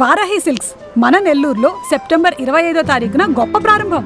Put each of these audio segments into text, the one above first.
Varahi silks మన నెల్లూరులో September 25వ తారీఖున గొప్ప ప్రారంభం.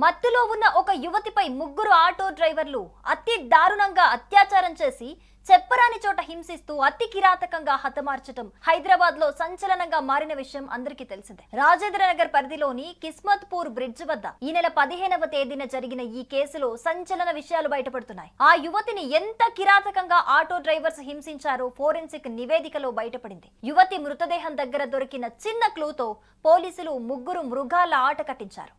మత్తులో ఉన్న ఒక యువతిపై ముగ్గురు ఆటో డ్రైవర్లు అతి దారుణంగా అత్యాచారం చేసి చెప్పరాని చోట హింసిస్తూ అతి కిరాతకంగా హతమార్చడం హైదరాబాద్ లో సంచలనంగా మారిన విషయం అందరికీ తెలిసిందే. రాజేంద్రనగర్ పరిధిలోని కిస్మత్పూర్ బ్రిడ్జ్ వద్ద ఈ నెల 15వ తేదీన జరిగిన ఈ కేసులో సంచలన విషయాలు బయటపడుతున్నాయి. ఆ యువతిని ఎంత కిరాతకంగా ఆటో డ్రైవర్స్ హింసించారో ఫోరెన్సిక్ నివేదికలో బయటపడింది. యువతి మృతదేహం దగ్గర దొరికిన చిన్న క్లూతో పోలీసులు ముగ్గురు మృగాల ఆట కట్టించారు.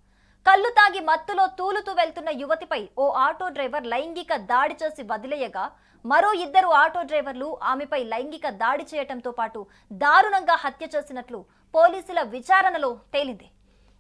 కళ్ళు తాగి మత్తులో తూలుతూ వెళ్తున్న యువతిపై ఓ ఆటో డ్రైవర్ లైంగిక దాడి చేసి వదిలేయగా మరో ఇద్దరు ఆటో డ్రైవర్లు ఆమెపై లైంగిక దాడి చేయటంతో పాటు దారుణంగా హత్య చేసినట్లు పోలీసుల విచారణలో తేలింది.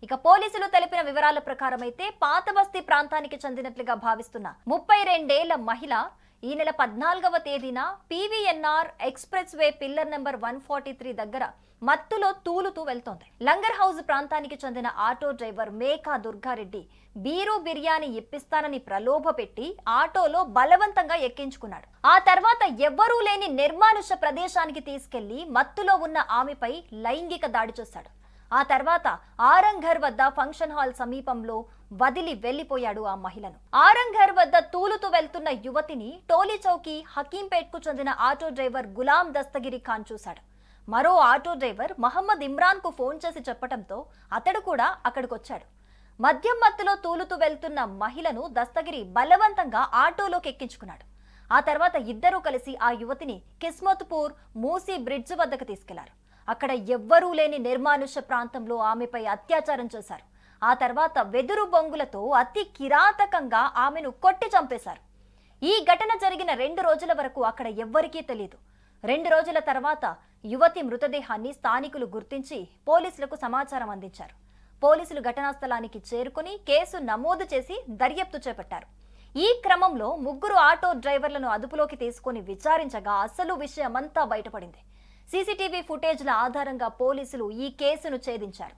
ఇక పోలీసులు తెలిపిన వివరాల ప్రకారం అయితే పాతబస్తీ ప్రాంతానికి చెందినట్లుగా భావిస్తున్న 32 ఏళ్ల మహిళ ఈ నెల 14వ తేదీన PVNR expressway pillar number 143 దగ్గర మత్తులో తూలుతూ వెళ్తోంది. లంగర్ హౌస్ ప్రాంతానికి చెందిన auto driver Meka Durgareddy beer biryani ఇప్పిస్తానని ప్రలోభ పెట్టి ఆటోలో బలవంతంగా ఎక్కించుకున్నాడు. ఆ తర్వాత ఎవ్వరూ లేని నిర్మానుష ప్రదేశానికి తీసుకెళ్లి మత్తులో ఉన్న ఆమెపై లైంగిక దాడి చేశాడు. ఆ తర్వాత ఆరంఘర్ వద్ద ఫంక్షన్ హాల్ సమీపంలో వదిలి వెళ్లిపోయాడు ఆ మహిళను. ఆరంఘర్ వద్ద తూలుతూ వెళ్తున్న యువతిని టోలీ చౌకీ హకీంపేట్ కు చెందిన ఆటో డ్రైవర్ గులాం దస్తగిరి ఖాన్ చూశాడు. మరో ఆటో డ్రైవర్ మహమ్మద్ ఇమ్రాన్ కు ఫోన్ చేసి చెప్పడంతో అతడు కూడా అక్కడికొచ్చాడు. మద్యం మత్తులో తూలుతూ వెళ్తున్న మహిళను దస్తగిరి బలవంతంగా ఆటోలోకి ఎక్కించుకున్నాడు. ఆ తర్వాత ఇద్దరూ కలిసి ఆ యువతిని కిస్మత్పూర్ మూసీ బ్రిడ్జ్ వద్దకు తీసుకెళ్లారు. అక్కడ ఎవ్వరూ లేని నిర్మానుష ప్రాంతంలో ఆమెపై అత్యాచారం చేశారు. ఆ తర్వాత వెదురు బొంగులతో అతి కిరాతకంగా ఆమెను కొట్టి చంపేశారు. ఈ ఘటన జరిగిన 2 రోజుల వరకు అక్కడ ఎవ్వరికీ తెలియదు. 2 రోజుల తర్వాత యువతి మృతదేహాన్ని స్థానికులు గుర్తించి పోలీసులకు సమాచారం అందించారు. పోలీసులు ఘటనా స్థలానికి చేరుకుని కేసు నమోదు చేసి దర్యాప్తు చేపట్టారు. ఈ క్రమంలో ముగ్గురు ఆటో డ్రైవర్లను అదుపులోకి తీసుకుని విచారించగా అసలు విషయమంతా బయటపడింది. సీసీటీవీ ఫుటేజ్ల ఆధారంగా పోలీసులు ఈ కేసును ఛేదించారు.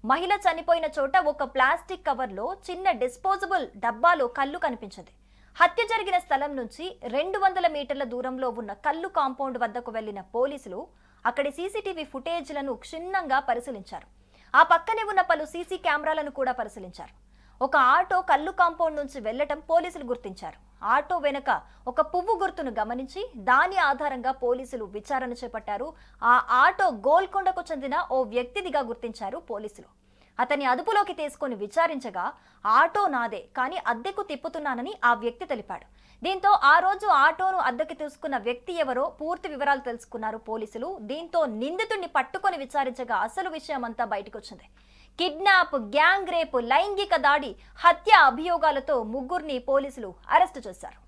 మహిళ చనిపోయిన చోట ఒక ప్లాస్టిక్ కవర్లో చిన్న డిస్పోజబుల్ డబ్బాలో కళ్ళు కనిపించింది. హత్య జరిగిన స్థలం నుంచి 200 మీటర్ల దూరంలో ఉన్న కల్లు కాంపౌండ్ వద్దకు వెళ్లిన పోలీసులు అక్కడి సీసీటీవీ ఫుటేజ్లను క్షుణ్ణంగా పరిశీలించారు. ఆ పక్కనే ఉన్న పలు సీసీ కెమెరాలను కూడా పరిశీలించారు. ఒక ఆటో కల్లు కాంపౌండ్ నుంచి వెళ్లటం పోలీసులు గుర్తించారు. ఆటో వెనుక ఒక పువ్వు గుర్తును గమనించి దాని ఆధారంగా పోలీసులు విచారణ చేపట్టారు. ఆ ఆటో గోల్కొండకు చెందిన ఓ వ్యక్తిదిగా గుర్తించారు పోలీసులు. అతని అదుపులోకి తీసుకుని విచారించగా ఆటో నాదే, కానీ అద్దెకు తిప్పుతున్నానని ఆ వ్యక్తి తెలిపాడు. దీంతో ఆ రోజు ఆటోను అద్దెకి తీసుకున్న వ్యక్తి ఎవరో పూర్తి వివరాలు తెలుసుకున్నారు పోలీసులు. దీంతో నిందితుడిని పట్టుకొని విచారించగా అసలు విషయమంతా బయటకొచ్చింది. కిడ్నాప్, గ్యాంగ్ రేప్, లైంగిక దాడి, హత్య అభియోగాలతో ముగ్గురిని పోలీసులు అరెస్టు చేశారు.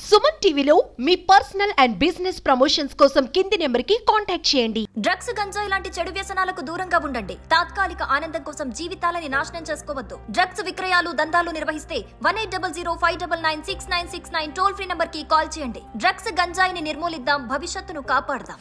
సుమన్ టీవీలో మీ పర్సనల్ అండ్ బిజినెస్ ప్రమోషన్స్ కోసం కింది నెంబర్కి కాంటాక్ట్ చేయండి. డ్రగ్స్, గంజాయి లాంటి చెడు వ్యసనాలకు దూరంగా ఉండండి. తాత్కాలిక ఆనందం కోసం జీవితాలని నాశనం చేసుకోవద్దు. డ్రగ్స్ విక్రయాలు, దందాలు నిర్వహిస్తే 180059996969 టోల్ ఫ్రీ నంబర్ కి కాల్ చేయండి. డ్రగ్స్, గంజాయిని నిర్మూలిద్దాం, భవిష్యత్తును కాపాడదాం.